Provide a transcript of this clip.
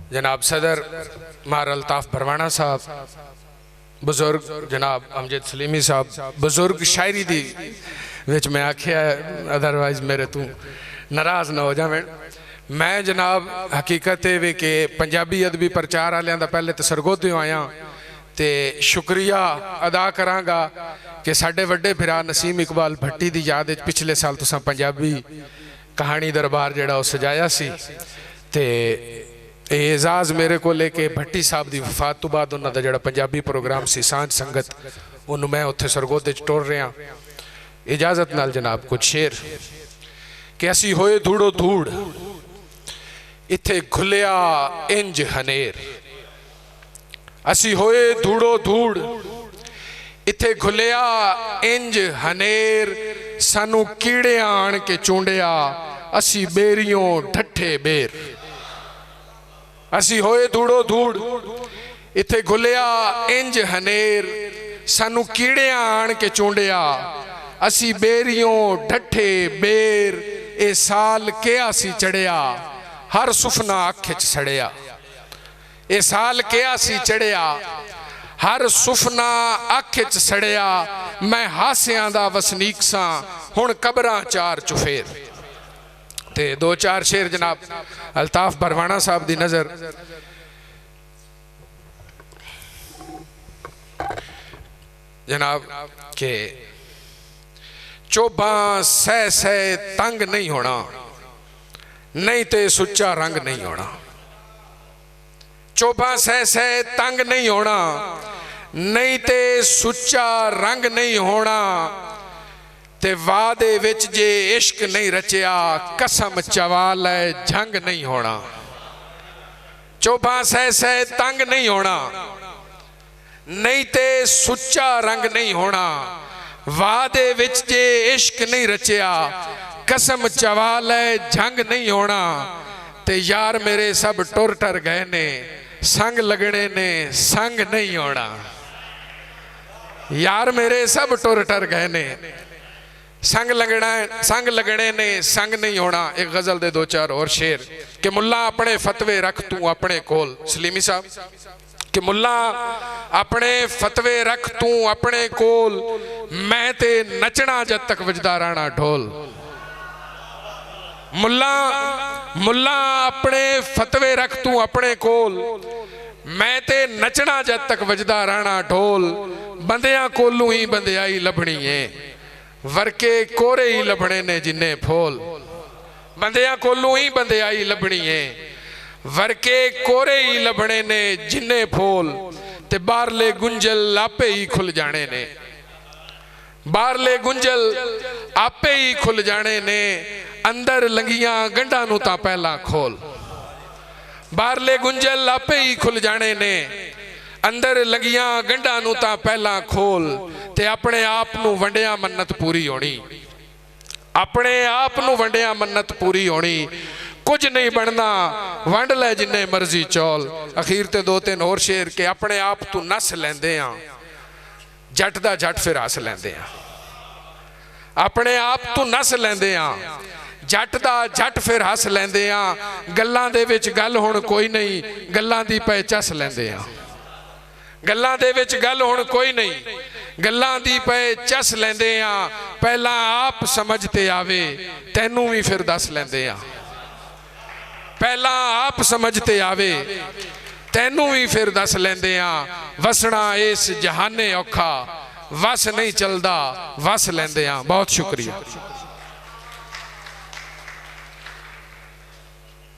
जनाब सदर मार अल्ताफ भरवाना साहब, बुजुर्ग जनाब अमजद सलीमी साहब, बुजुर्ग शायरी दी विच मैं आखिया अदरवाइज मेरे तू नाराज़ ना हो जावे। मैं जनाब हकीकत है वे कि पंजाबी अदबी प्रचार वालियां दा पहले तो सरगोदियों आया तो शुक्रिया अदा करांगा कि साडे वड्डे फिरा नसीम इकबाल भट्टी की याद पिछले साल तुसां पंजाबी कहानी दरबार जिहड़ा वो सजाया सी ते एजाज़ मेरे को लेके भट्टी साहब की वफात तो बाद उन्होंने का जो पंजाबी प्रोग्राम सी सांझ संगत उन्होंने मैं उत्थे सरगोदे च टोर रहा। इजाजत नाल जनाब कुछ शेर कि असी होए धूड़ो धूड़ इत्थे घुलिया इंज हनेर, असी होए धूड़ो धूड़ इत्थे घुलिया इंज हनेर, सानू कीड़े आण के चूंडिया असी बेरियों ढट्ठे बेर। असी होए धूड़ो धूड़ इत्थे घुलिया इंज हनेर, सानू कीड़े आण के चूंडिया असी बेरियों ढट्ठे बेर। ए साल क्या सी चढ़िया हर सुफना अख च सड़िया, ए साल क्या सी चढ़िया हर सुफना अख च सड़िया। मैं हासियां दा वसनीक सा हुण कबरां चार चुफेर। ते दो चार शेर जनाब अल्ताफ भरवाना साहब दी नज़र जनाब के चोबा सह सह तंग नहीं होना, नहीं ते सुच्चा रंग नहीं होना। चोबा सह सह तंग नहीं होना, नहीं ते सुच्चा रंग नहीं होना। ते वादे विच जे इश्क नहीं रचिया कसम चवाल है झंग नहीं होना। चोबा सह सह तंग नहीं होना, नहीं ते सुच्चा रंग नहीं होना। वादे विच जे इश्क नहीं रचिया कसम चवाल है झंग नहीं होना। ते यार मेरे सब टुर टर गए ने संग लगने ने संग नहीं होना। यार मेरे सब टुर टर गए ने संग लगने ने संग नहीं होना। एक गजल दे दो चार और शेर कि मुल्ला अपने फतवे रख तू अपने कोल। सलीमी साहब कि मुल्ला अपने फतवे रख तू अपने कोल, मैं ते नचना जद तक वजदा राणा ढोल। मुल्ला अपने फतवे रख तू अपने कोल, मैं ते नचना जद तक वजदा राणा ढोल। बंदियां कोलू ही बंदियाई लभनी है वरके कोरे ही लभने ने जिन्ने फोल। बंदियां कोलू ही बंदियाई लभनी है वरके कोरे ही लभने ने जिन्ने फोल। ते बारले गुंजल आपे ही खुल जाने ने, बारले गुंजल आपे ही खुल जाने ने। अंदर लंगियां गंढा नू तां पहला खोल। बारले गुंजल आपे ही खुल जाने ने, अंदर लंगियां गंढा नू तां पहला खोल। ते अपने आप नू वंडिया मन्नत पूरी होनी, अपने आप नू वंडिया मन्नत पूरी होनी। कुछ नहीं बनना वंड लै जिन्ने मर्जी चौल। अखीर ते दो तीन होर शेर के अपने आप तू नस लेंदे आ जट दा जट फिर हस लेंदे आ। अपने आप तू नस लेंदे आ जट दा जट फिर हस लेंदे आ। गल्लां दे विच गल हुण कोई नहीं गल्लां दी पै चस लेंदे आ। गल्लां दे विच गल हुण कोई नहीं गल्लां दी पै चस लेंदे आ। पहला आप समझते आवे तैनू भी फिर दस लेंदे आ। पहला आप समझते आवे तैनू भी फिर दस लेंदे आ। वसना इस जहाने औखा वस नहीं चलदा वस लेंदे आ। बहुत शुक्रिया।